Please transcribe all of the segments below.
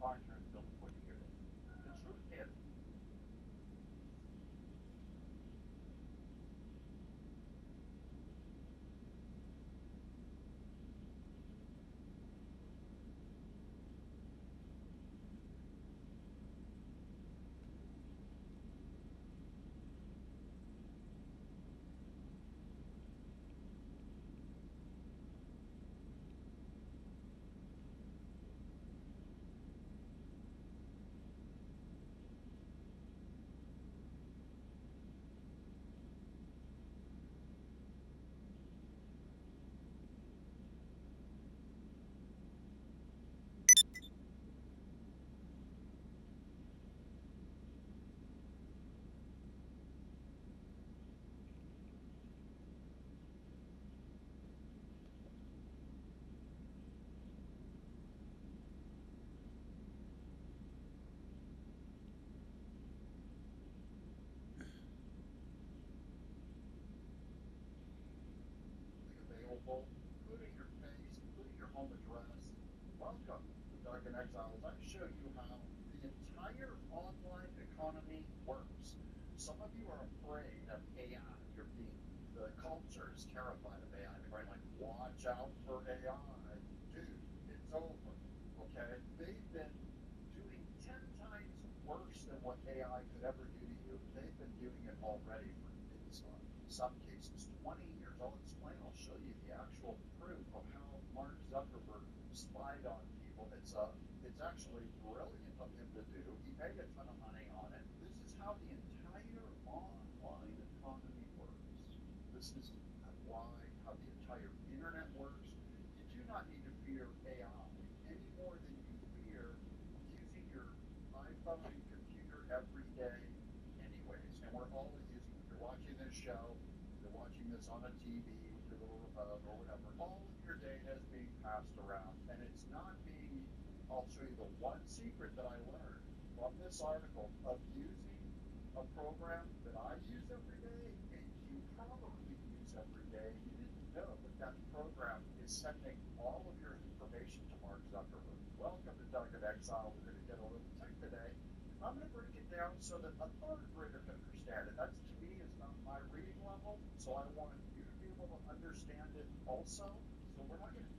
partners built for the year. The truth is, available, including your face, including your home address. Welcome to Dark and Exiles. I show you how the entire online economy works. Some of you are afraid of AI. The culture is terrified of AI. They're going like, watch out for AI. Dude, it's over. Okay? They've been doing 10 times worse than what AI could ever do to you. They've been doing it already for, in some cases, 20 years. I'll show you the actual proof of how Mark Zuckerberg spied on people. It's actually brilliant of him to do. He made a ton of money on it. This is how the entire online economy works. This is how the entire internet works. You do not need to fear AI any more than you fear using your iPhone and computer every day anyways. And we're all using it. You're watching this show, you're watching this on a TV with your little remote or whatever. All of your data is being passed around, and it's not being. I'll show you the one secret that I learned from this article of using a program that I use every day, and you probably use every day. You didn't know that that program is sending all of your information to Mark Zuckerberg. Welcome to Dark and Exile. We're going to get a little tech today. I'm going to break it down so that a third grader can understand it. That, to me, is not my reading level, so I want you to be able to understand it also. So we're not going to.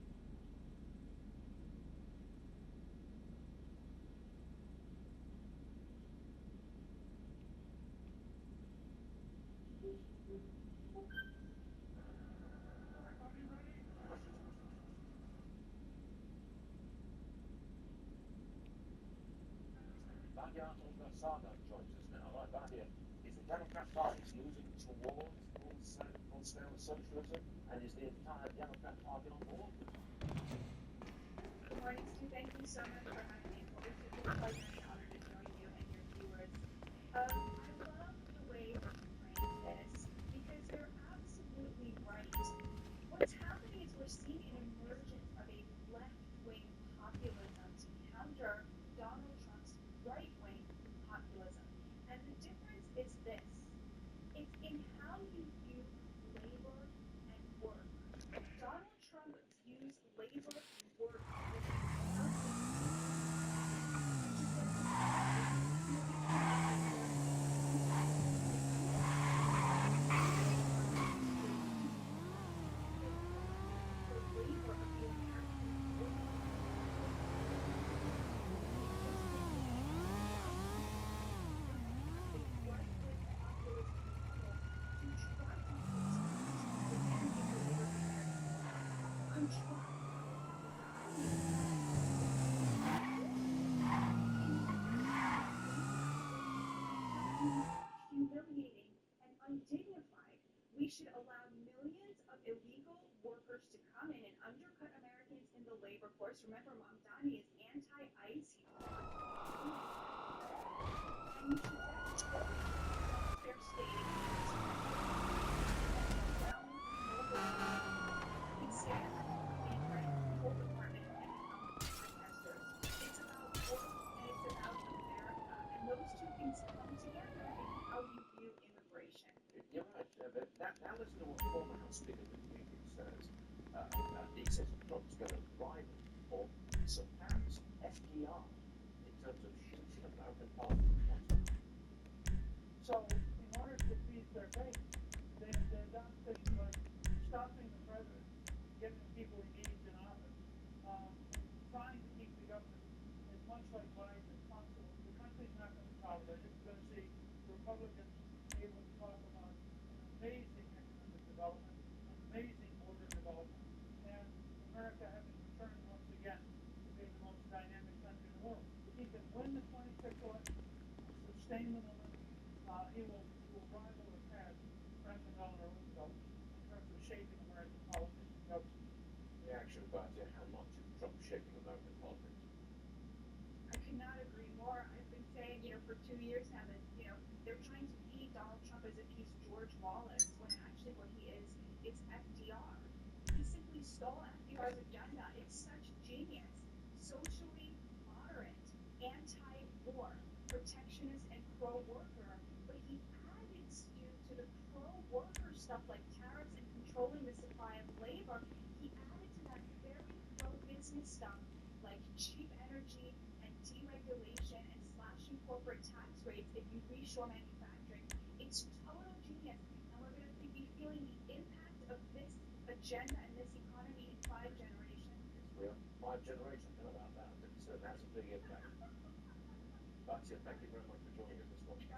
Badia Ogasada joins us now. Right, Badia, is the Democrat Party moving towards full-scale socialism, and is the entire Democrat Party on board? Good morning, Stu. Thank you so much for having me. It's a pleasure and an honor to join you and your viewers. I love the way that you frame this because you're absolutely right. What's happening is we're seeing an emergence of a left-wing populism to counter Donald Trump's right-wing populism. And the difference is this. It's in how you view labor and work. Donald Trump views labor and work with the labor of the American worker. Humiliating and undignified. We should allow millions of illegal workers to come in and undercut Americans in the labor force. Remember, Mamdani is anti-ICE. And we should they're stating consider the whole department and become protesters. It's about work and it's about America. And those two things come together in how you view immigration. You're right. Now listen to what former House Speaker Newt Gingrich says. He says Trump's going to rival or surpass FDR like Biden and Trump, the country's not going to tolerate it. You're going to see Republicans able to talk about amazing economic development, amazing border development, and America having returned once again to being the most dynamic country in the world. If he can win the 26th election, sustain the momentum, he will rival or pass Franklin Delano Roosevelt in terms of shaping American politics and government. Reaction about how much Trump shaping American politics? I could not agree more. I've been saying, for 2 years now that, they're trying to paint Donald Trump as if he's George Wallace, when actually what he is FDR. He simply stole FDR's agenda. It's such genius. Socially moderate, anti-war, protectionist, and pro-worker. But he added to the pro-worker stuff like tariffs and controlling the supply of labor. He added to that very pro-business stuff like cheap energy and deregulation and slashing corporate tax rates if you reshore manufacturing. It's total genius, and we're going to be feeling the impact of this agenda and this economy in 5 generations. It's real. 5 generations, how about that? It has a big impact. Batia, thank you very much for joining us this morning. I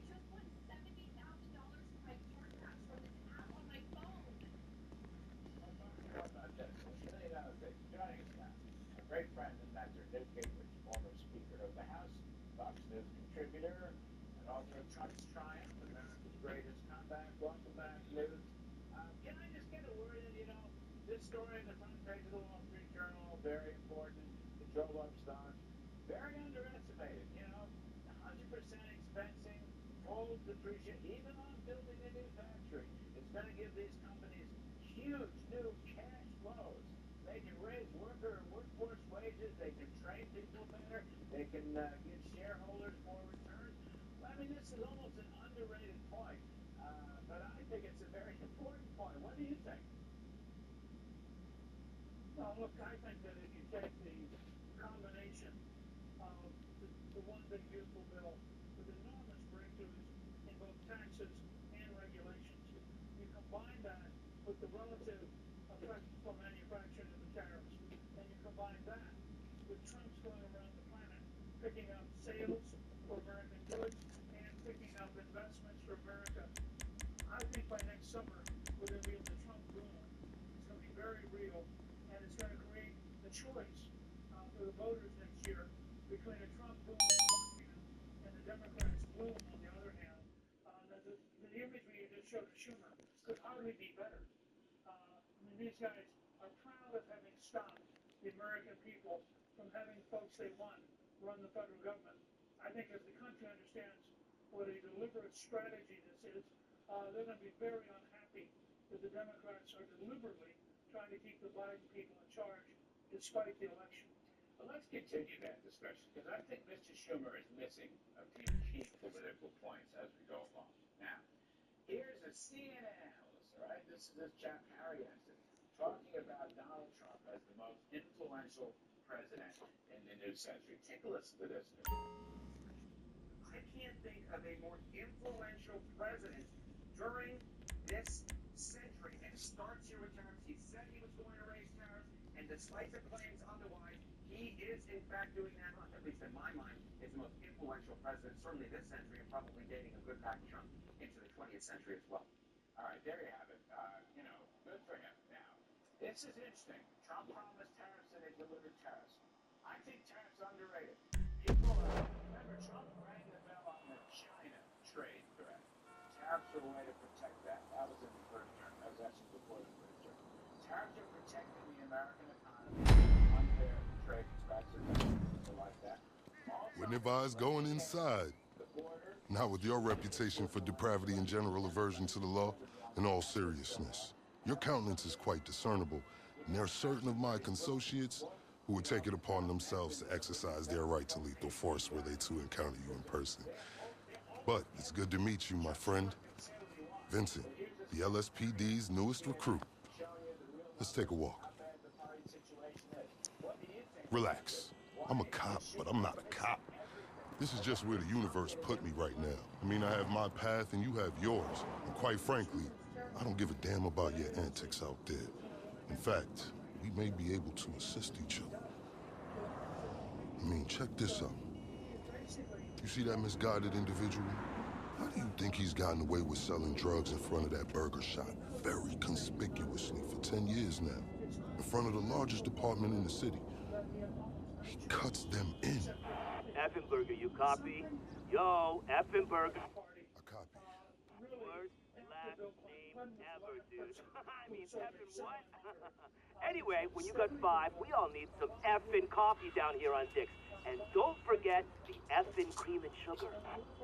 just won $70,000 for my car crash from this app on my phone. How about that? United States joining us now. A great friend and mentor, Newt Gingrich, former Speaker of the House, Fox News contributor, and author of Trump's Triumph, America's Greatest Comeback. Welcome back, Newt. Can I just get a word in, this story on the front page of the Wall Street Journal, very important. It drove up stocks. Very underestimated, 100% expensing, full depreciation, even on building a new factory. It's going to give these companies huge new cash flows. They can raise workforce wages. They can train people better. They can give shareholders more returns. Well, this is almost an underrated point, but I think it's a very important point. What do you think? Well, look, I think that if you take the combination of the one big beautiful bill with enormous breakthroughs in both taxes and regulations, you combine that with the relative effect for manufacturing of the tariffs, and you combine that with Trump's going around the planet picking up sales for American goods and picking up investments for America. I think by next summer we're going to be in the Trump boom. It's going to be very real, and it's going to create a choice for the voters next year between a Trump boom on the one hand and the Democrats' boom on the other hand. The imagery you just showed of Schumer could hardly be better. These guys are proud of having stopped the American people from having folks they want run the federal government. I think as the country understands what a deliberate strategy this is, they're going to be very unhappy that the Democrats are deliberately trying to keep the Biden people in charge despite the election. Well, let's continue that discussion, because I think Mr. Schumer is missing a few key political points as we go along. Now, here's a CNN analyst, all right? This is Jack Harriensen, talking about Donald Trump as the most influential president in the new century. Take a listen to this. I can't think of a more influential president during this century. And starts your returns. He said he was going to raise tariffs, and despite the claims otherwise, he is in fact doing that. At least in my mind, is the most influential president, certainly this century, and probably dating a good back chunk into the 20th century as well. All right, there you have it. Good for him. Now, this is interesting. Trump promised tariffs and they delivered tariffs. I think tariffs underrated. People remember Trump rang the bell on the China trade threat. Tariffs are a way to protect that. That was in the first term. That was actually before the first term. Tariffs are protecting the American economy. Unfair trade expenses like that. Wouldn't advise going inside. Not with your reputation for depravity and general aversion to the law. In all seriousness, your countenance is quite discernible, and there are certain of my consociates who would take it upon themselves to exercise their right to lethal force were they to encounter you in person. But it's good to meet you, my friend. Vincent, the LSPD's newest recruit. Let's take a walk. Relax. I'm a cop, but I'm not a cop. This is just where the universe put me right now. I mean, I have my path and you have yours. And quite frankly, I don't give a damn about your antics out there. In fact, we may be able to assist each other. I mean, check this out. You see that misguided individual? How do you think he's gotten away with selling drugs in front of that burger shop very conspicuously for 10 years now? In front of the largest department in the city. He cuts them in. Effenberger, you copy? Yo, Effenberger. I copy. Worst last name ever, dude. I mean, Effen what? Anyway, when you got 5, we all need some effing coffee down here on Dick's. And don't forget the effing cream and sugar.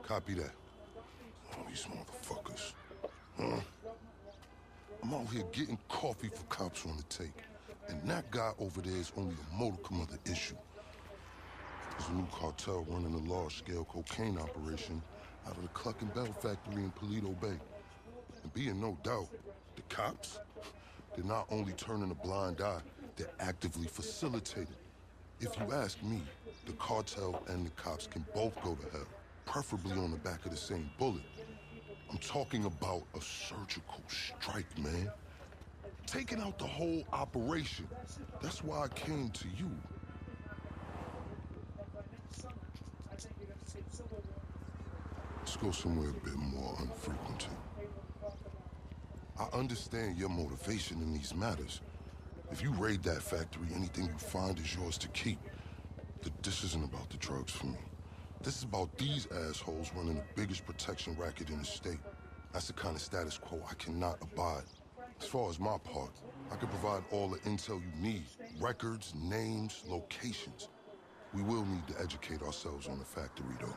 Copy that. Oh, these motherfuckers. Huh? I'm out here getting coffee for cops on the take. And that guy over there is only a modicum of the issue. There's a new cartel running a large-scale cocaine operation out of the Cluck and Bell factory in Paleto Bay. And be in no doubt, the cops, they're not only turning a blind eye, they're actively facilitating. If you ask me, the cartel and the cops can both go to hell, preferably on the back of the same bullet. I'm talking about a surgical strike, man. Taking out the whole operation. That's why I came to you. Let's go somewhere a bit more unfrequented. I understand your motivation in these matters. If you raid that factory, anything you find is yours to keep. This isn't about the drugs for me. This is about these assholes running the biggest protection racket in the state. That's the kind of status quo I cannot abide. As far as my part, I can provide all the intel you need. Records, names, locations. We will need to educate ourselves on the factory, though.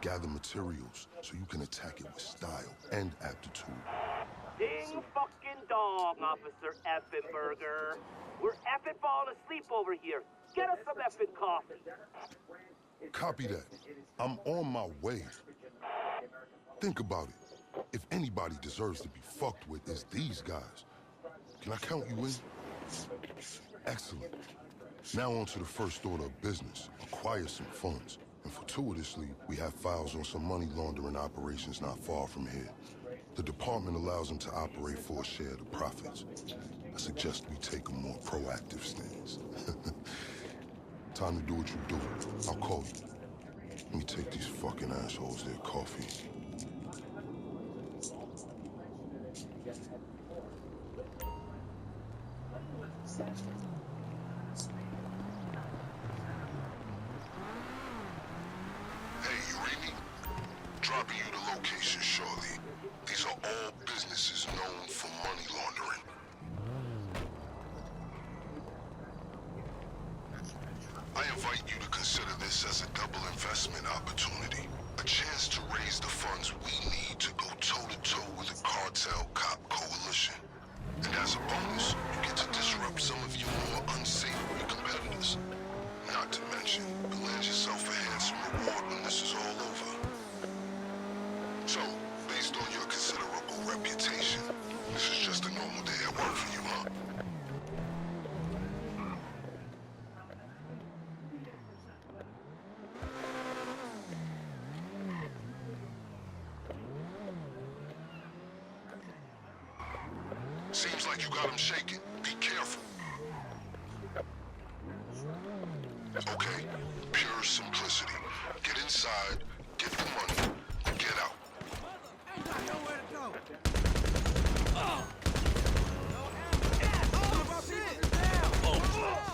Gather materials so you can attack it with style and aptitude. Ding fucking dong, Officer Effenberger. We're effing falling asleep over here. Get us some effing coffee. Copy that. I'm on my way. Think about it. If anybody deserves to be fucked with, it's these guys. Can I count you in? Excellent. Now on to the first order of business. Acquire some funds. And fortuitously, we have files on some money laundering operations not far from here. The department allows them to operate for a share of the profits. I suggest we take a more proactive stance. Time to do what you do. I'll call you. Let me take these fucking assholes their coffee. Hey, you read me? Dropping you the location shortly. These are all businesses known for money laundering. I invite you to consider this as a double investment opportunity. A chance to raise the funds we need to go toe-to-toe with the cartel cop coalition. And as a bonus, you get to disrupt some of your more unsavory competitors. Not to mention, you'll land yourself a handsome reward when this is all over. So, based on your considerable reputation, this is just a normal day at work for you, huh? Seems like you got him shaking. Be careful. Okay, pure simplicity. Get inside, get the money, and get out. Ain't got nowhere to go. Oh! Oh, shit! Down! Oh,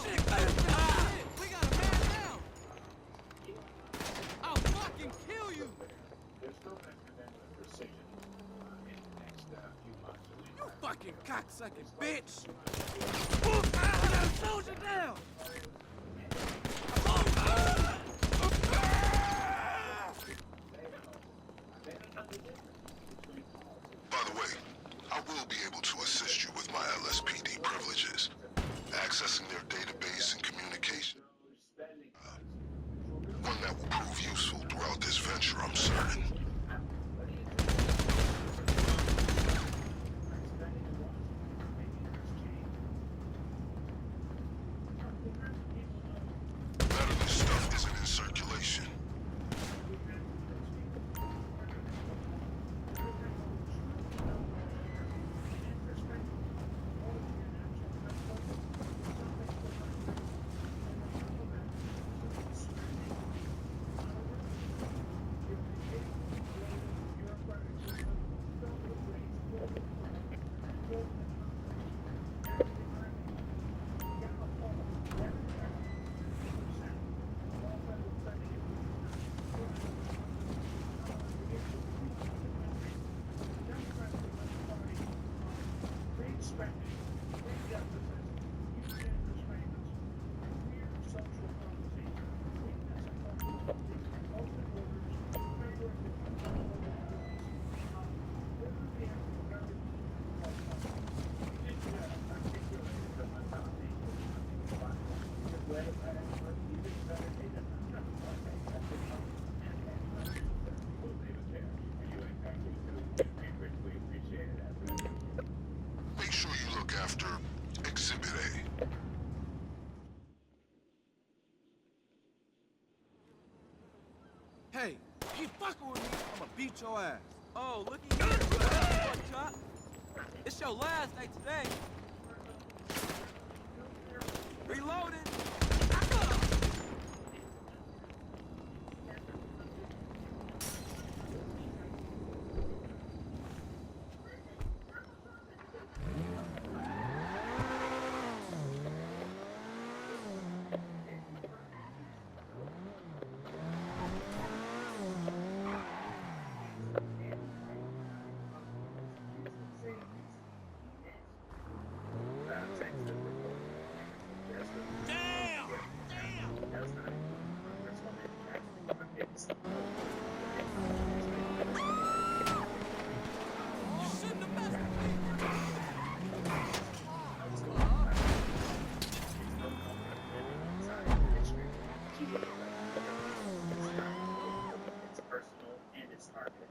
shit! We got a man down! I'll fucking kill you! You fucking cocksucking bitch! I got a soldier down! By the way, I will be able to assist you with my LSPD privileges. Accessing their database and communication. One that will prove useful throughout this venture, I'm certain. None of this stuff isn't in circulation. Hey, you ain't fucking with me, I'ma beat your ass. Oh, looky here, butt chop. It's your last day today. Reloading. It's personal and it's targeted.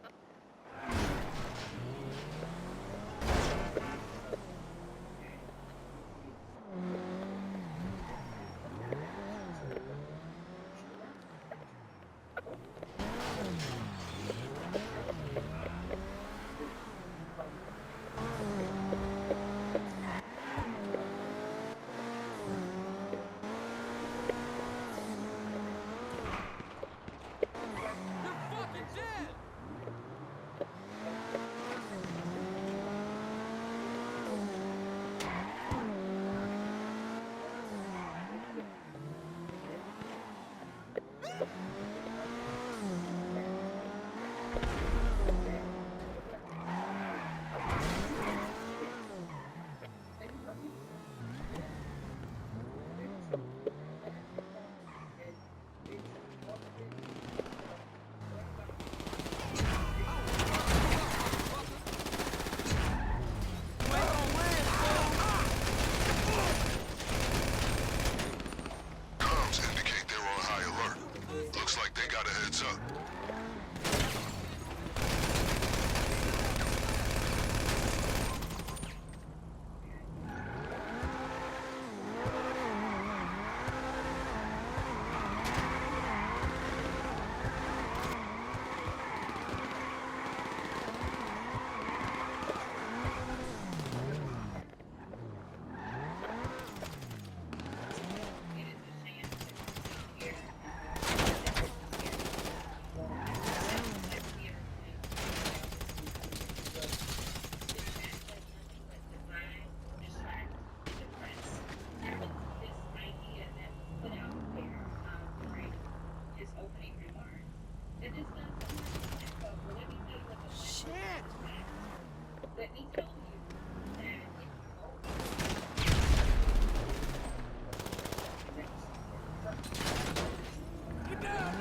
Let me tell you that Get down!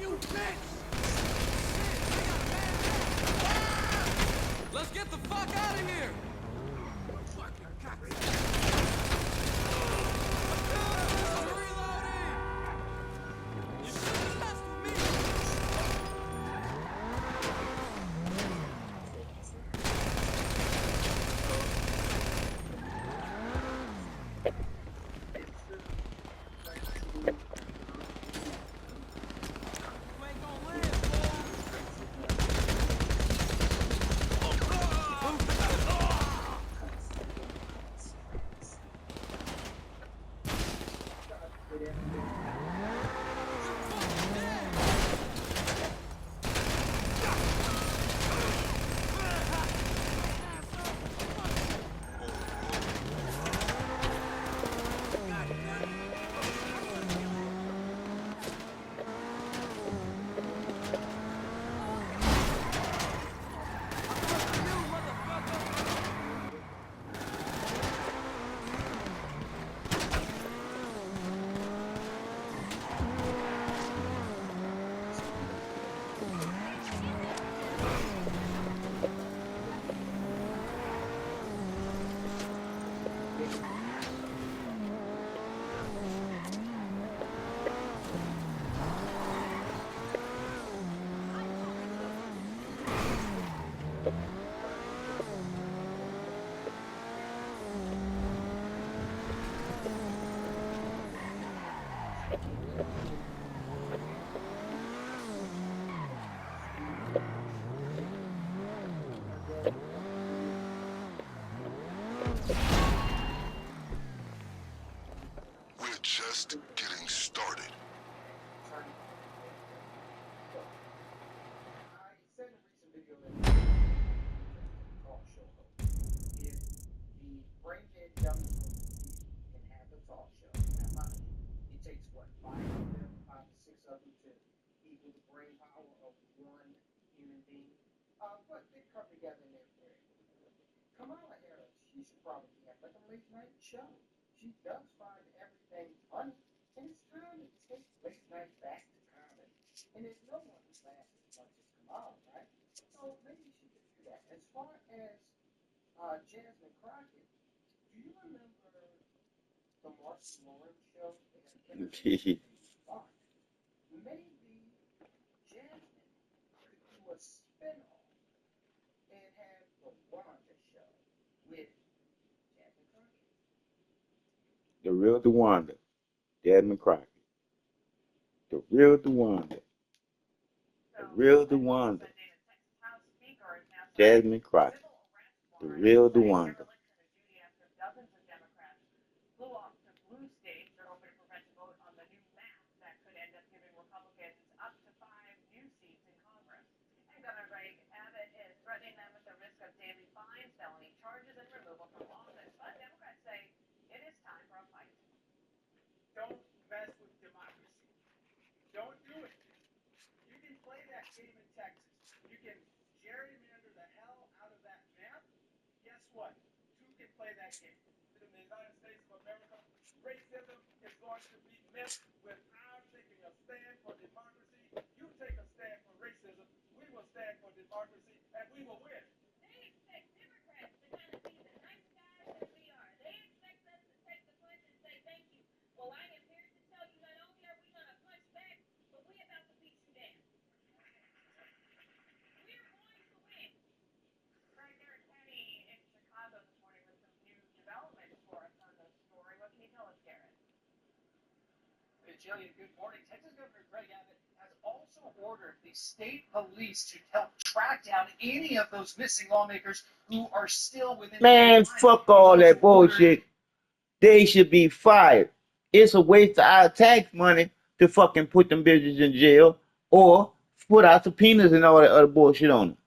You bitch! Let's get the fuck out of here! Fucking cocksucker. I'm reloading! You shouldn't mess with me! You ain't gonna live, We're just getting started. I said in a recent video that talk show host. If the brain dead young can have a talk show, now mind you, it takes what, 5 to 6 of them to equal the brain power of one human being. But they come together and they're very good. Kamala Harris, she should probably have like a late night show. She does find everything funny, and it's time to take late night back to comedy. And there's no one who laughs as much as Kamala, right? So maybe she could do that. As far as Jasmine Crockett, do you remember the Martin Lawrence show? They had fun. Maybe Jasmine could do a spin-off and have the Wanda show with Jasmine Crockett. The real DeWanda, Jasmine Crockett. The real DeWanda. The real DeWanda. Jasmine Crockett. The real DeWanda. Flew off to blue states. They're hoping to prevent a vote on the new map that could end up giving Republicans up to 5 new seats in Congress. And Governor Greg Abbott is threatening them with the risk of daily fines, felony charges, and removal from office. But Democrats say it is time for a fight. Don't mess with democracy. Don't do it. You can play that game in Texas. You can gerrymander the hell out of that map. Guess what? Two can play that game. In the United States of America, racism is going to be met with our taking a stand for democracy. You take a stand for racism. We will stand for democracy, and we will win. They expect Democrats to kind of be the nice guys that we are. They expect us to take the punch and say thank you. Well, I am here to tell you not only are we going to punch back, but we're about to beat you down. We're going to win. Right there at Kenny in Chicago this morning with some new developments for us on the story. What can you tell us, Garrett? Jillian, good morning. Texas Governor Greg Abbott has also ordered the state police to help track down any of those missing lawmakers who are still within. Man, fuck all that bullshit. They should be fired. It's a waste of our tax money to fucking put them bitches in jail or put out subpoenas and all that other bullshit on them.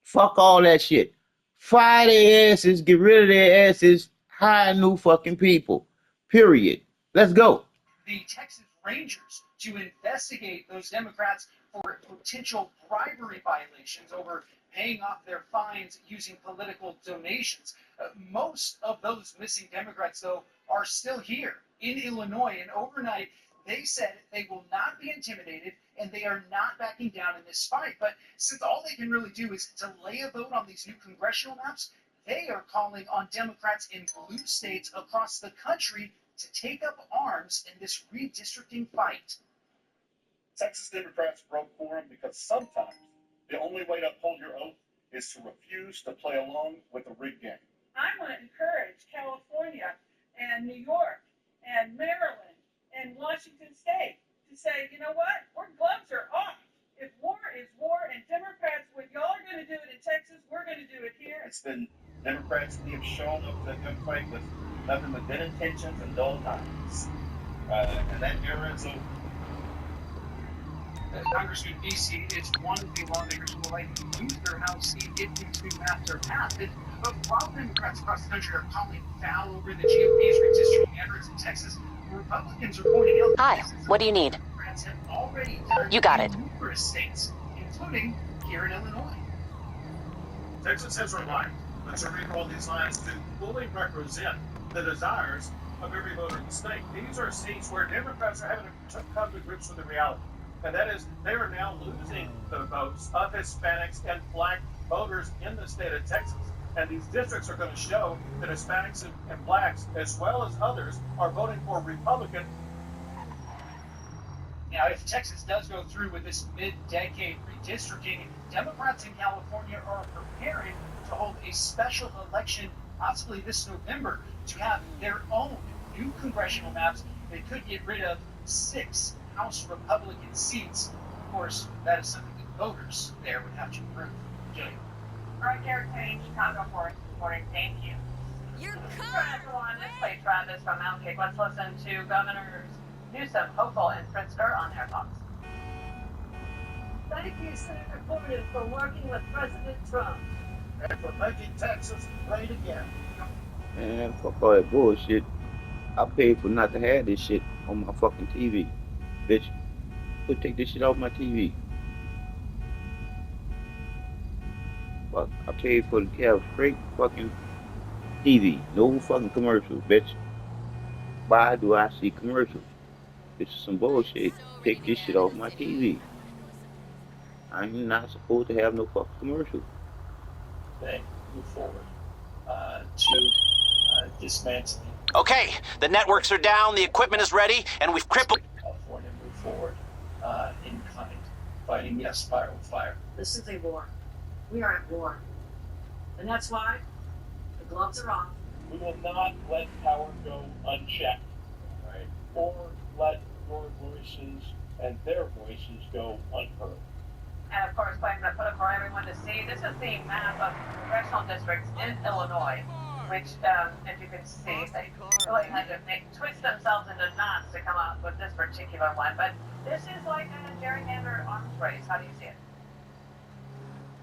Fuck all that shit. Fire their asses, get rid of their asses, hire new fucking people. Period. Let's go. The Texas Rangers to investigate those Democrats for potential bribery violations over paying off their fines using political donations. Most of those missing Democrats, though, are still here in Illinois, and overnight They said they will not be intimidated and they are not backing down in this fight. But since all they can really do is delay a vote on these new congressional maps, they are calling on Democrats in blue states across the country to take up arms in this redistricting fight. Texas Democrats broke quorum because sometimes the only way to uphold your oath is to refuse to play along with the rigged game. I want to encourage California and New York and Maryland and Washington State to say, you know what, our gloves are off. If war is war and Democrats, what y'all are going to do it in Texas, we're going to do it here. It's been Democrats who have shown up to that gunfight with nothing but good intentions and dull times. And that era is over. Congressman DC is one of the lawmakers who will likely lose their House seat if these new maps are passed. But while Democrats across the country are calling foul over the GOP's redistricting efforts in Texas, Republicans are pointing out Hi, what do you need? Democrats have already done You got it. in numerous states, including here in Illinois. Texas has relied on to recall these lines to fully represent the desires of every voter in the state. These are states where Democrats are having to come to grips with the reality. And that is, they are now losing the votes of Hispanics and black voters in the state of Texas. And these districts are going to show that Hispanics and blacks, as well as others, are voting for Republican. Now, if Texas does go through with this mid-decade redistricting, Democrats in California are preparing to hold a special election, possibly this November, to have their own new congressional maps that could get rid of 6 House Republican seats. Of course, that is something that voters there would have to approve. Jillian. All right, Garrett Payne, Chicago Forest reporting. Thank you. You're Trying to go on this play Travis from Mount Cape. Let's listen to Governors Newsom, Hochul, and Pritzker on their thoughts. Thank you, Senator Cornyn, for working with President Trump. And for making Texas great again. Man, fuck all that bullshit. I paid for not to have this shit on my fucking TV. Bitch, take this shit off my TV. Fuck, I paid for to have straight fucking TV. No fucking commercials, bitch. Why do I see commercials? This is some bullshit. Take this shit off my TV. I'm not supposed to have no fucking commercials. They move forward to dismantling. Okay, the networks are down, the equipment is ready, and we've crippled. California move forward in kind, fighting yes, fire with fire. This is a war. We are at war. And that's why the gloves are off. We will not let power go unchecked, right? Or let your voices and their voices go unheard. And of course, I'm going to put it for everyone to see. This is the map of congressional districts in Illinois, which, as you can see, they really had to twist themselves into knots to come up with this particular one. But this is like a gerrymandered arms race. How do you see it?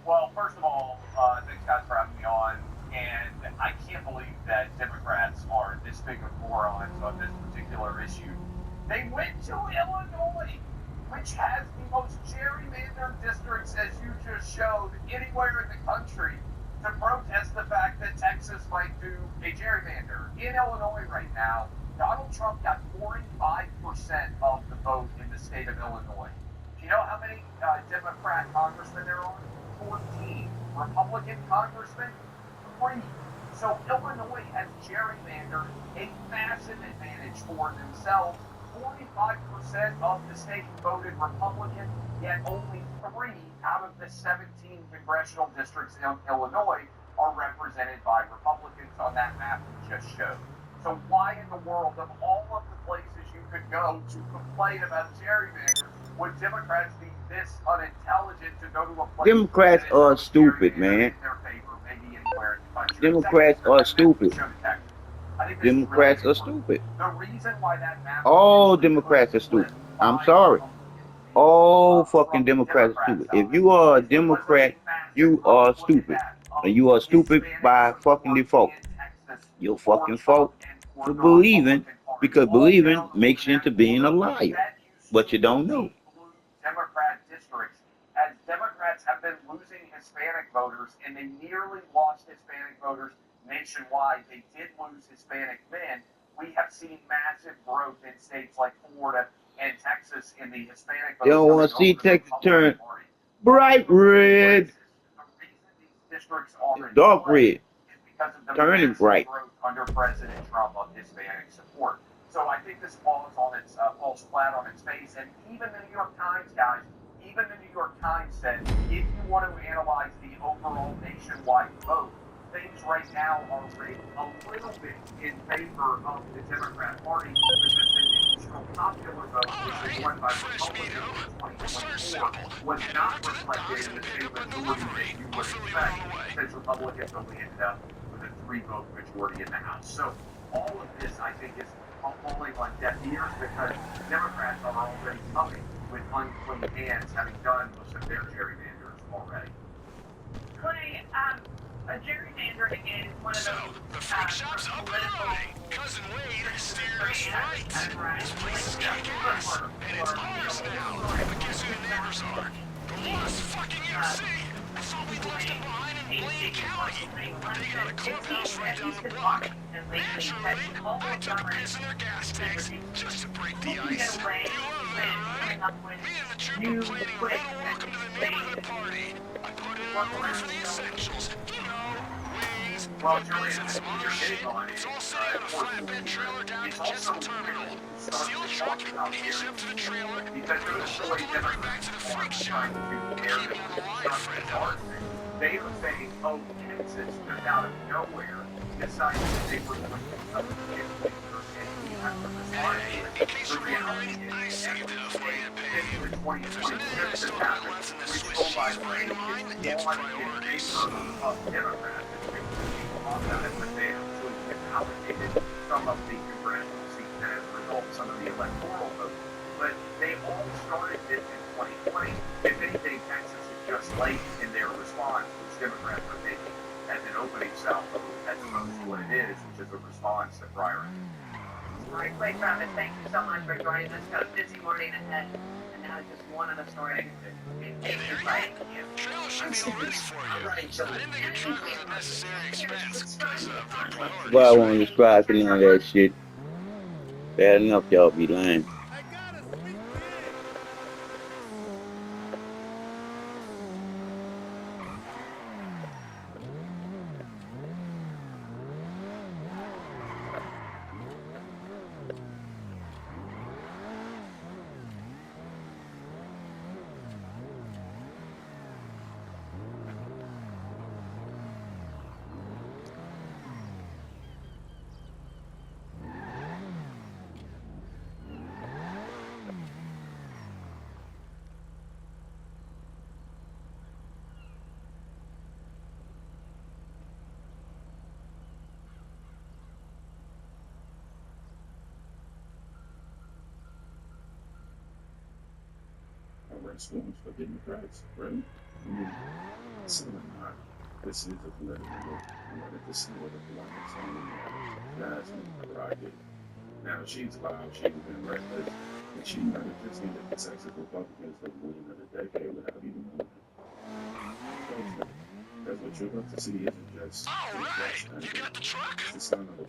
Well, first of all, thanks guys for having me on. And I can't believe that Democrats are this big of morons on this particular issue. They went to Illinois, which has the most gerrymandered districts, as you just showed, anywhere in the country, to protest the fact that Texas might do a gerrymander. In Illinois right now, Donald Trump got 45% of the vote in the state of Illinois. Do you know how many Democrat congressmen there are? 14. Republican congressmen? 3. So Illinois has gerrymandered a massive advantage for themselves. 45% of the state voted Republican, yet only 3 out of the 17 congressional districts in Illinois are represented by Republicans on that map we just showed. So why in the world, of all of the places you could go to complain about gerrymanders, would Democrats be this unintelligent to go to a place? Democrats are stupid, man. Democrats are stupid. Democrats are stupid. The reason why that map All Democrats are stupid. I'm sorry. All fucking Democrats are stupid. If you are a Democrat, you are stupid. And you are stupid by fucking default. Your fucking fault for believing, because believing makes you into being a liar. But you don't know. Democrat districts, as Democrats have been losing Hispanic voters, and they nearly lost Hispanic voters nationwide. They did lose Hispanic men. We have seen massive growth in states like Florida and Texas in the Hispanic vote. They don't want to see Texas turn bright red, Districts are in dark play red, is because of the turning massive bright. growth under President Trump of Hispanic support. So I think this falls flat on its face. And even the New York Times, guys, even the New York Times said, if you want to analyze the overall nationwide vote, things right now are rated a little bit in favor of the Democrat Party because the national popular vote, which is won by Republicans in 2024, was not reflected in the same majority that you would expect, since Republicans only ended up with a 3-vote majority in the House. So all of this, I think, is falling on deaf ears because Democrats are already coming with unclean hands, having done most of their gerrymanders already. Clay, gerrymandering is one of those the freak shop's up and running. Cousin Wade steered us right. This place is kicking ass, and it's ours now. But guess who the neighbors are? The lost fucking MC. I thought we left him behind in Blaine County. But they got a clubhouse right down the block. Naturally, I took a piss in their gas tanks just to break the ice. You love that, right? Me and the troop are planning a little welcome to the neighborhood party. I put in an order for the essentials. You know, wings, hot and some other shit. It's all sitting on a flatbed trailer down at the Jessup Terminal. Steal the truck, hitch up to the trailer, bring the whole delivery back to the freak shop. Keep on the line, friendo. They are saying, oh, Texas, just out of nowhere, decided that they were going to do something different and we have to respond to it. The reality is, the 2026 that happened, which told by Ray is one in favor of Democrats, and people on that as they actually allocated some of the congressional seats and as a result, some of the electoral votes. But they all started this in 2020. If anything, Texas is just late in their response, which Democrats are taking as an opening salvo as opposed to what it is, which is a response to prior. All right, Clay Travis, thank you so much for joining us. Got a busy morning ahead, and now just one of the stories. Thank you, Clay. Trailer should be all ready for you. I didn't think a truck was a necessary expense because of their priorities. Well, I want to subscribe to none of that shit. Bad enough y'all be lying. Reforms for Democrats, right? I mean, certainly not. This is a political look. I wanted to see what the politics on Jasmine Crockett. Now she's loud, she's been reckless, and she might have just needed the Texas Republicans for more than a decade without even knowing it. Because what you're about to see isn't just. Alright, you got the truck?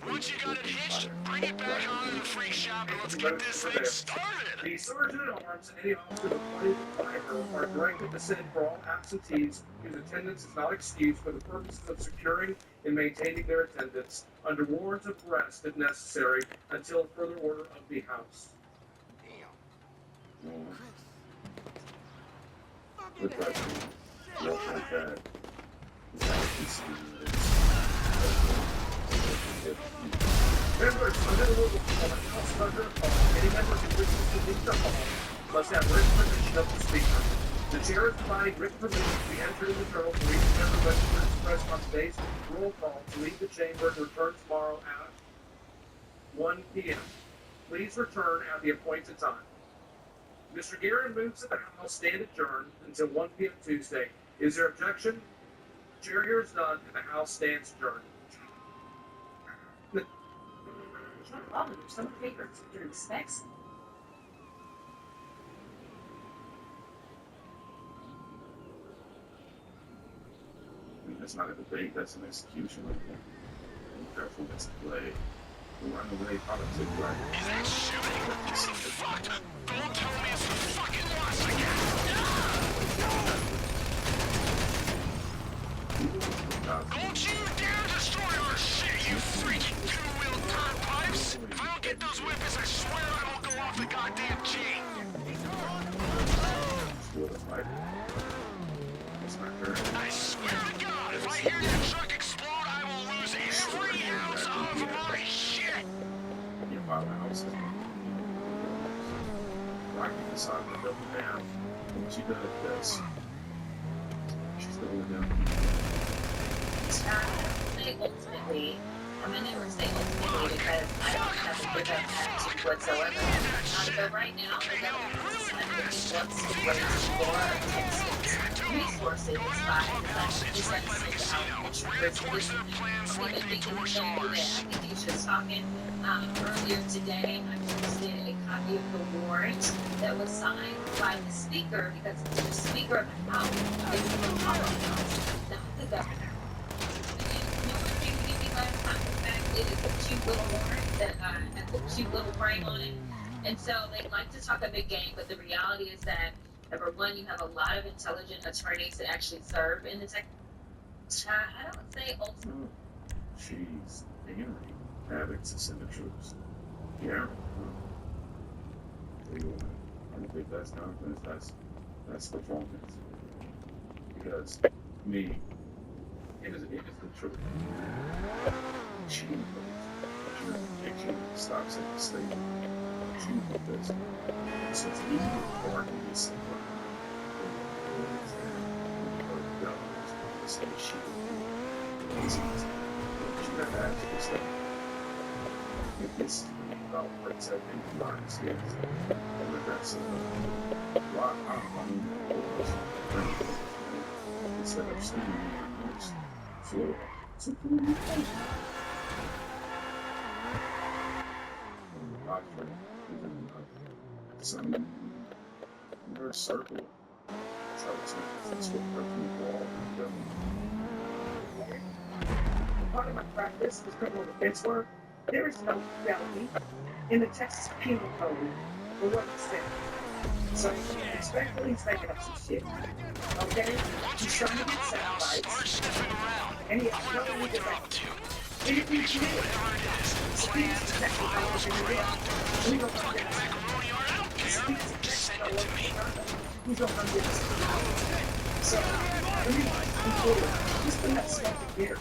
Once you got it hitched, bring it back on to the freak shop and let's get this thing started. The sergeant at arms and any officer appointed to driver are directed to send for all absentees whose attendance is not excused for the purposes of securing and maintaining their attendance under warrant of arrest if necessary until further order of the House. Good question. Walk like that. Members under the rules of the House Under Call, any member who wishes to leave the hall must have written permission of the Speaker. The chair is providing written permission to be entered in the journal for each member registered expressed on today's roll call to leave the chamber and return tomorrow at 1 p.m. Please return at the appointed time. Mr. Guerin moves that the House stand adjourned until 1 p.m. Tuesday. Is there objection? Chair hears none, and the House stands adjourned. There's no problem. There's some papers. They're the specs. I mean, that's not a debate, that's an execution. Be careful, that's a play. runaway politics, right? Is that shooting? What the fuck? Don't tell me it's the fucking lost again. Don't you dare destroy our shit, you freaking two-wheeled turd pipes! If I don't get those weapons, I swear I will go off the goddamn chain! I swear to God, if I hear your truck explode, I will lose every ounce of my shit! Your father house is Rocky decided to double down. When she does this, she's going down. They ultimately, I mean, they were saying ultimately because I don't have a good attitude whatsoever. But right now, the government is sending wants to raise more Texas resources by I think he was just talking earlier today. I posted a copy of the warrant that was signed by the speaker because it's the speaker of the House, not the governor. It is a cute little warrant that has a cute little frame on it. And so they like to talk a big game, but the reality is that, number one, you have a lot of intelligent attorneys that actually serve in the tech. I don't say ultimately. She's angry. Having to send the troops. Yeah. I don't think that's confidence, that's performance. Because, to me, it is the truth. She stops at the state. She does. So it's easy for her to get somewhere. Say she got to ask herself if this is about protecting the United States and regrets why instead of sending the for some inner circle. That's how it's what personal wall Part of my practice was criminal defense work. There is no felony in the Texas Penal Code for what it said. So respectfully, he's making up some shit. Okay? He's trying to get sound bites. And he has no legal right. And if he did, speaks exactly how it was in the day. We don't know this. Speaks exactly how it was in the day. We don't know this. So, just for that stuff that years.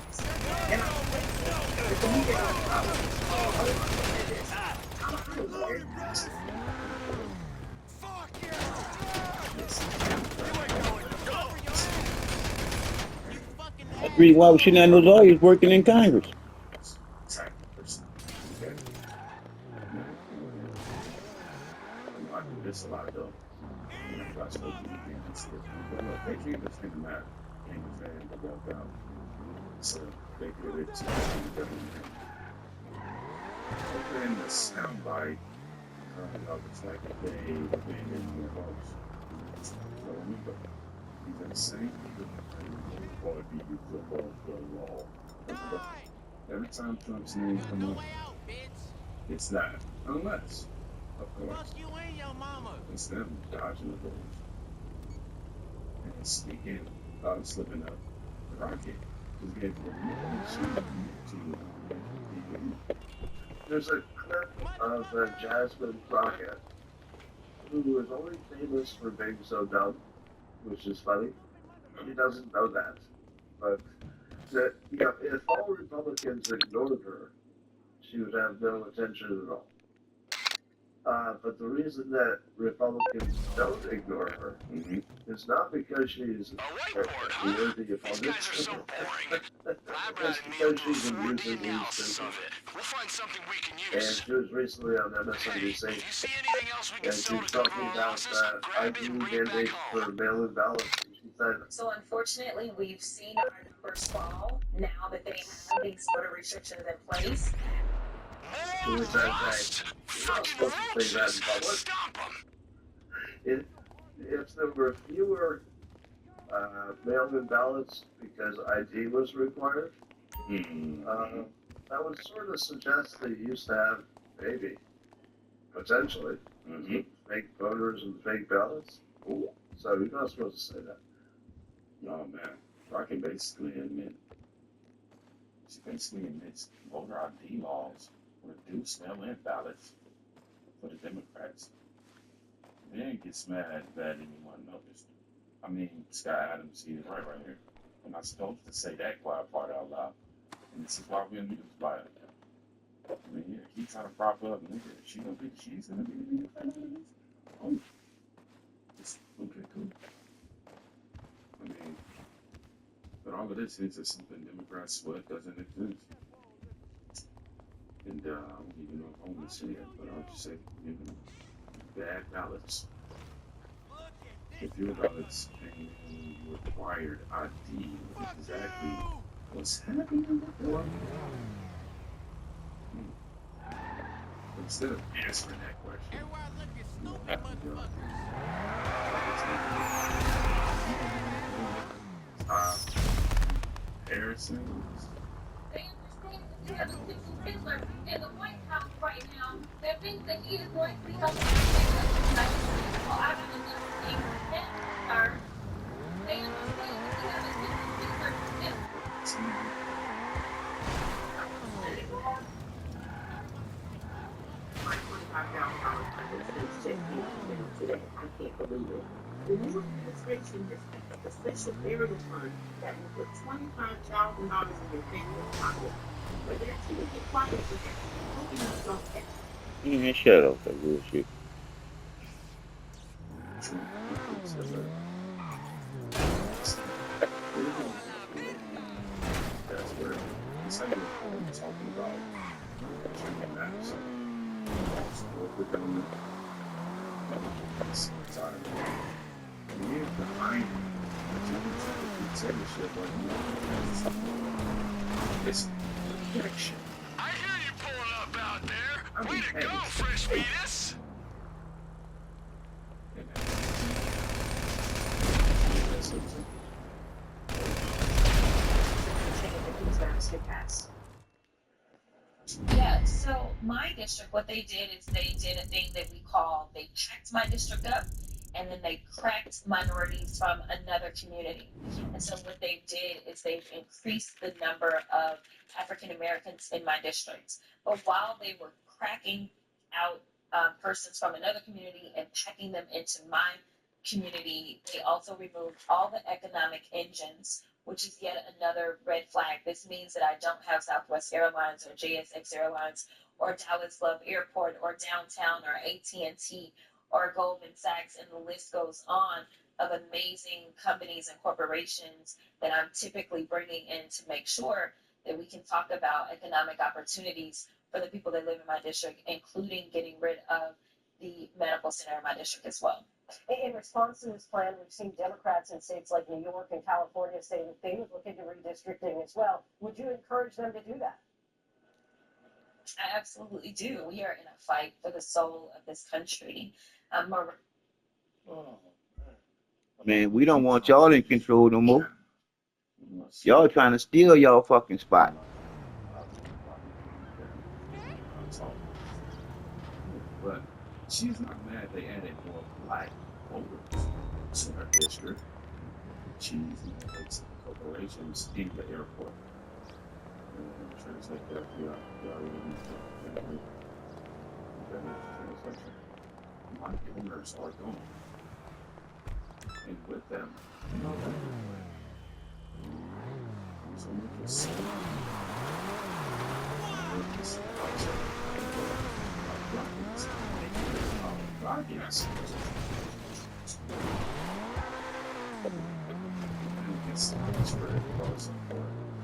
And I'm thankful that when we get out of college, I was looking at this. I'm a lawyer. That's the reason why we shouldn't have no lawyers working in Congress. This a lot though. I spoke to they keep this thing mad. Came to fan to walk out. So they did it to the open the sound bite. It's like a day being in your house. So he's insane. Or be above the law. Every time Trump's name comes up, it's that. Unless, of course, it's them dodging the bullets. And sneaking, slipping up the rocket. There's a clip of Jasmine Crockett, who is only famous for being so dumb, which is funny. She doesn't know that. But that, if all Republicans ignored her, she would have no attention at all. But the reason that Republicans don't ignore her is not because she's a worthy opponent. It's because she's amusingly stupid. And she was recently on MSNBC, and she was talking about ID mandates for mail-in ballots. So unfortunately, we've seen our numbers fall now that they have these sort of restrictions in place. Who is that guy? You're not supposed to say that in public. If there were fewer mail-in ballots because ID was required, that would sort of suggest they used to have, maybe, potentially, fake voters and fake ballots. Ooh. So you're not supposed to say that. No, man. I can basically admit, she basically admits voter ID laws reduce mail-in ballots for the Democrats. Then gets mad that anyone noticed. I mean, Scott Adams, he is right here. I'm not supposed to say that quiet part out loud. And this is why we're news by it. I mean, yeah, he trying to prop up, nigga. She's gonna be the defendant. Oh, it's okay, cool. I mean, but all of this is just something Democrats sweat doesn't exist. And I don't even know if I want to say it, but I'll just say, you know, bad ballots. If your ballots and required ID, exactly what's happening before. Instead of answering that question, you have to go. Harrison. They understand that you have a Simpson Hitler in the White House right now that thinks that he is going to be helping well, I don't know thing that are. They understand that you have a Simpson Hitler in today. I can't believe it. The new administration has set up a special marital fund that will put $25,000 in your family's pocket. But they're too quiet for that. Shut up, that bullshit. That's where it's like we're talking about drinking maps. We're going sorry. We're behind it's protection. I hear you pulling up out there. Way to go, Fresh Venus. Yeah, so my district, what they did is they did a thing that we call, they packed my district up and then they cracked minorities from another community. And so what they did is they've increased the number of African Americans in my district. But while they were cracking out persons from another community and packing them into my community, they also removed all the economic engines, which is yet another red flag. This means that I don't have Southwest Airlines or JSX Airlines or Dallas Love Airport or Downtown or AT&T or Goldman Sachs, and the list goes on of amazing companies and corporations that I'm typically bringing in to make sure that we can talk about economic opportunities for the people that live in my district, including getting rid of the medical center in my district as well. In response to this plan, we've seen Democrats in states like New York and California say that they would look into redistricting as well. Would you encourage them to do that? I absolutely do. We are in a fight for the soul of this country. Man, we don't want y'all in control no more. Y'all trying to steal y'all fucking spot. But she's not mad they added more black voters to her district. She's it's corporations in the airport. Translate that, my donors are gone. And with them, you know that. So we can see. Yes.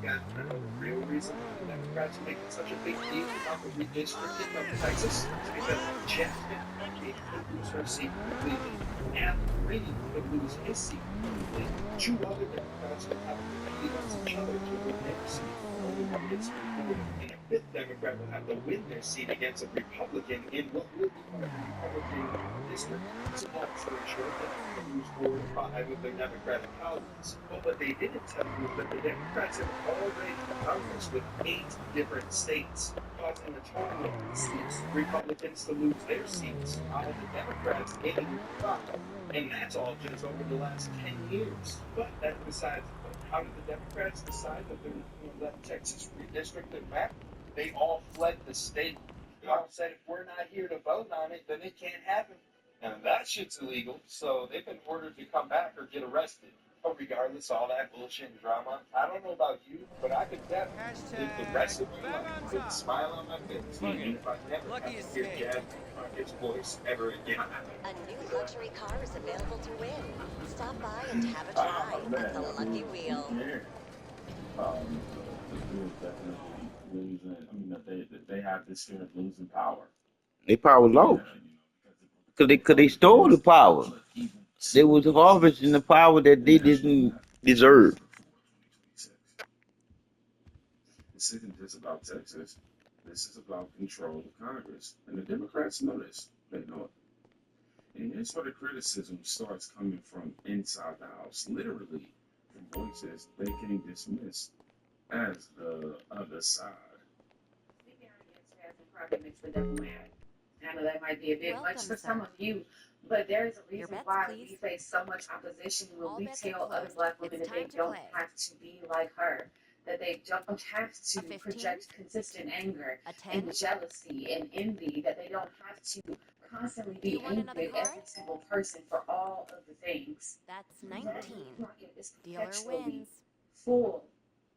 Yeah, I know the real reason the Democrats are making such a big deal about the redistricting of Texas is because Jeff McCarthy could lose her seat completely, and Reid could lose his seat completely. Two other Democrats would have to compete against each other to win their seat. And a fifth Democrat will have to win their seat against a Republican in what will be a Republican district. So long story short, they lose 4 or 5 of their Democratic colleagues. But what they didn't tell you is that the Democrats in the already in Congress with 8 different states, causing a total of seats Republicans to lose their seats, while the Democrats gain 5. And that's all just over the last 10 years. But that's besides the point. How did the Democrats decide that they're going to let Texas redistrict it back? They all fled the state. They all said, if we're not here to vote on it, then it can't happen. And that shit's illegal, so they've been ordered to come back or get arrested. But regardless of all that bullshit and drama, I don't know about you, but I could definitely live the rest of my life with a smile on my face, even if I never have to hear Jasmine Crockett's voice ever again. A new luxury car is available to win. Stop by and have a try at the Lucky Wheel. The Bills definitely losing. I mean, they have this fear of losing power. They power low. Cause they stole the power. They was harvesting the power that they didn't deserve. This isn't just about Texas. This is about control of Congress. And the Democrats know this. They know it. And here's where the criticism starts coming from inside the House, literally from voices they can dismiss as the other side. Probably makes the devil mad. I know that might be a bit much for some of you, but there's a reason why we face so much opposition when we tell other Black women that they don't have to be like her, that they don't have to project consistent anger and jealousy and envy, that they don't have to constantly be angry at every single person for all of the things. That's 19. It's Dealer perpetually wins. full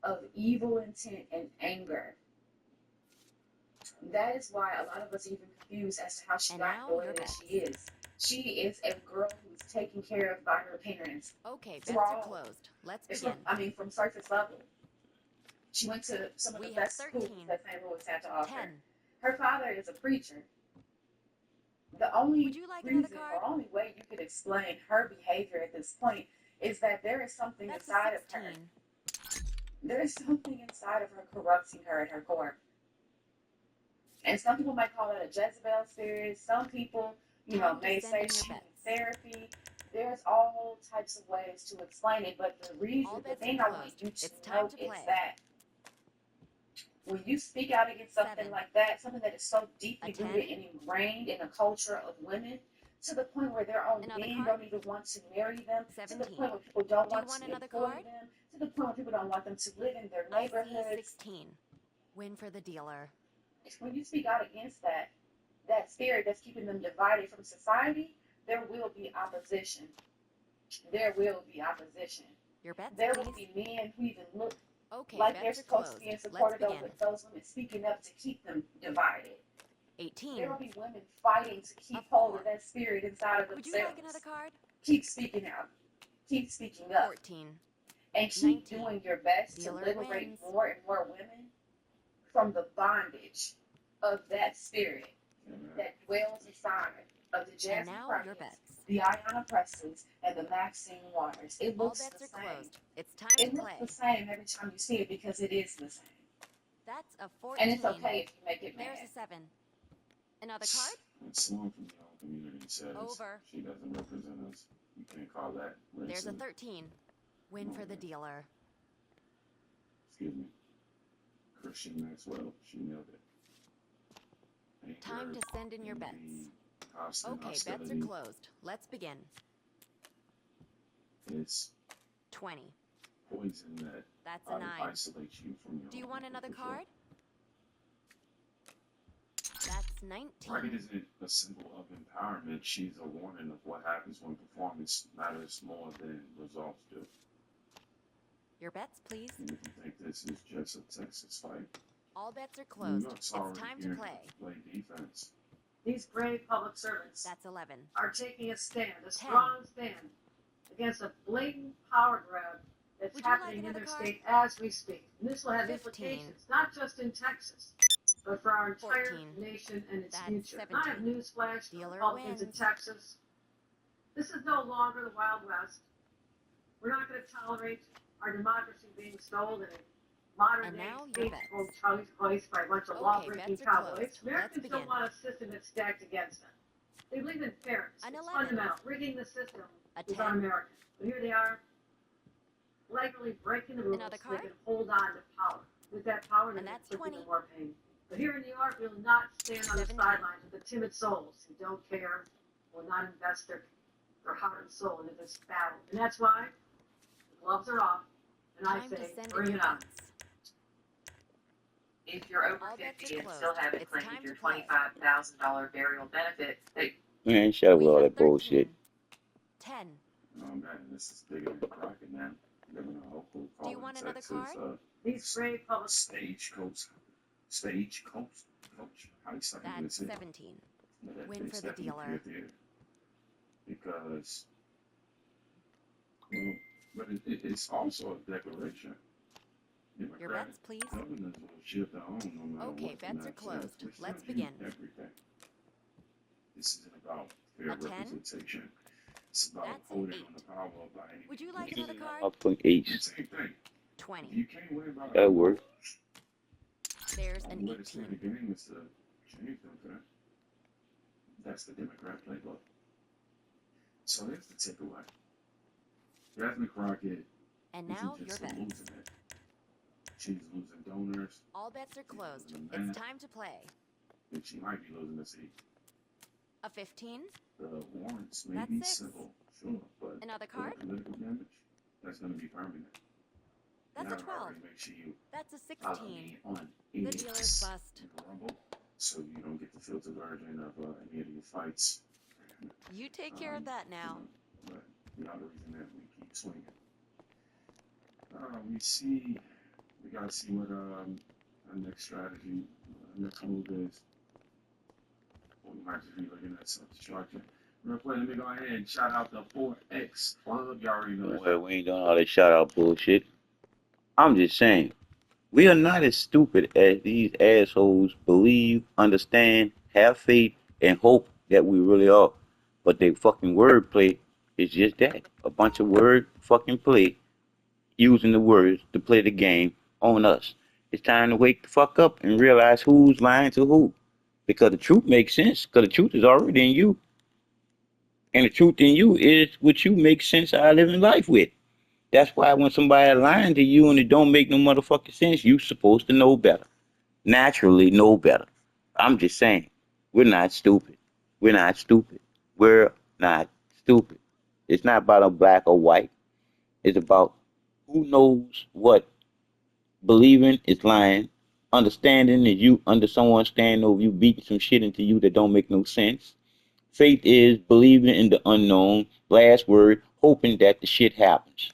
of evil intent and anger. That is why a lot of us are even confused as to how she got the way that she is. She is a girl who's taken care of by her parents. Okay, bets are closed. Let's begin. From surface level. She went to some of the best schools that St. Louis had to offer. 10. Her father is a preacher. The only reason or only way you could explain her behavior at this point is that there is something inside of her. There is something inside of her corrupting her at her core. And some people might call it a Jezebel spirit. Some people, may say she needs therapy. There's all types of ways to explain it, but the thing I want you to know is that when you speak out against something like that, something that is so deeply rooted and ingrained in the culture of women, to the point where their own men don't even want to marry them, to the point where people don't want to employ them, to the point where people don't want them to live in their neighborhoods. 16. Win for the dealer. When you speak out against that spirit that's keeping them divided from society, there will be opposition. There will be opposition. Your bets, there will be men who even look Okay, like they're supposed to be in support of those women speaking up to keep them divided. 18. There will be women fighting to keep hold of that spirit inside of themselves. Would you like another card? Keep speaking out. Keep speaking up. 14. And keep doing your best to liberate more and more women from the bondage of that spirit that dwells inside of the Jasmine Crockett's, the Ayanna Presleys, and the Maxine Waters. It looks the same. Closed. It's time it to looks play. the same every time you see it because it is the same. That's a 14. And it's okay if you make it mad. There's a 7. Another card? Someone from the whole community says Over. She doesn't represent us. You can't call that racist. There's a 13. Win for the dealer. Excuse me. Christian Maxwell, she nailed it. Time to send in your bets. Okay, bets are closed. Let's begin. It's 20. Poison That's a 9. Isolates you from your Do you want another card? That's 19. Right isn't a symbol of empowerment. She's a warning of what happens when performance matters more than results do. Your bets, please. And if you think this is just a Texas fight, all bets are closed. It's time to play. Play defense. These brave public servants That's 11. are taking a stand, a strong stand, against a blatant power grab that's happening in their state as we speak. And this will have implications, not just in Texas, but for our entire nation and its future. 17. I have newsflash for Republicans in Texas. This is no longer the Wild West. We're not going to tolerate our democracy being stolen and modern-day state replaced by a bunch of law-breaking cowboys. Americans don't want a system that's stacked against them. They believe in fairness. It's fundamental. Rigging the system is un-American. But here they are. flagrantly breaking the rules Another so they card? can hold on to power. With that power, they And can that's put 20. even more pain. But here in New York, we will not stand on the 17. sidelines with the timid souls who don't care, will not invest their heart and soul into this battle. And that's why the gloves are off, and I Time to say, send in bring your it on. bets. If you're over All bets 50 are and closed. still haven't It's claimed time your to play. $25,000 burial benefit, they Man, shut up with all that 13. bullshit. 10. Oh man, this is bigger than Crockett now. Living in a local Do you want another Texas, card? These brave public Stagecoach. Coach. How do you say That's it? 17. That Win takes for the that dealer. here, because, well, but it's also a declaration. Your bets, please. Governors will shift their own no matter Okay, what the bets are map says, closed. which Let's tells you begin. everything. This isn't about fair A 10? representation. It's about That's an holding 8. on the power by any Would you like means. another card? I'll put H. Same thing. 20. You can't win by That work. There's the an way to stay in 18. the game is to change them. That's the Democrat playbook. So that's the takeaway. Jasmine Crockett And now isn't your just bets. losing it. She's losing donors, All bets are closed. losing It's land, time to play. and she might be losing the seat. A 15? The warrants may That's be 6. civil, sure, but Another for card? political damage, that's going to be permanent. That's You a gotta 12. already make sure you That's a follow 16. me on The X dealer's bust. and Rumble, so you don't get the filter version of any of your fights. You take care of that now. But you know the reason that we keep swinging. We gotta see what our next strategy, next move is. Or we might just be looking at self-destruction. Real quick, let me go ahead and shout out the 4X Club. Y'all already know that. Well, we ain't doing all that shout out bullshit. I'm just saying, we are not as stupid as these assholes believe, understand, have faith, and hope that we really are. But they fucking wordplay is just that. A bunch of word fucking play, using the words to play the game on us. It's time to wake the fuck up and realize who's lying to who. Because the truth makes sense, because the truth is already in you. And the truth in you is what you make sense out of living life with. That's why when somebody lying to you and it don't make no motherfucking sense, you supposed to know better. Naturally know better. I'm just saying, we're not stupid. We're not stupid. We're not stupid. It's not about a black or white. It's about who knows what. Believing is lying. Understanding is you under someone standing over you, beating some shit into you that don't make no sense. Faith is believing in the unknown. Last word, hoping that the shit happens.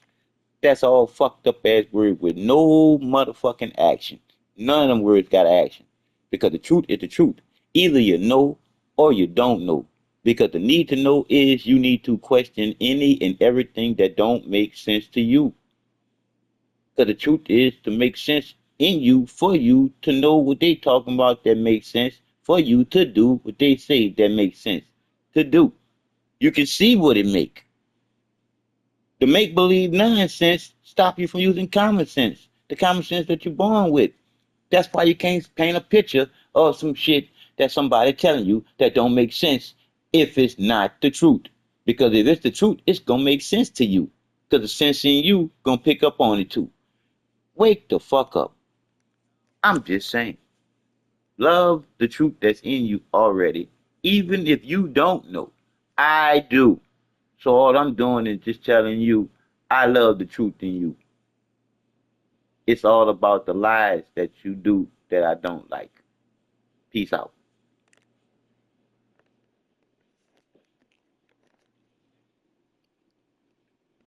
That's all fucked up ass word with no motherfucking action. None of them words got action. Because the truth is the truth. Either you know or you don't know. Because the need to know is you need to question any and everything that don't make sense to you. Because the truth is to make sense in you for you to know what they talking about that makes sense. For you to do what they say that makes sense to do. You can see what it make. The make-believe nonsense stop you from using common sense. The common sense that you're born with. That's why you can't paint a picture of some shit that somebody telling you that don't make sense if it's not the truth. Because if it's the truth, it's going to make sense to you. Because the sense in you going to pick up on it too. Wake the fuck up. I'm just saying. Love the truth that's in you already. Even if you don't know. I do. So all I'm doing is just telling you, I love the truth in you. It's all about the lies that you do that I don't like. Peace out.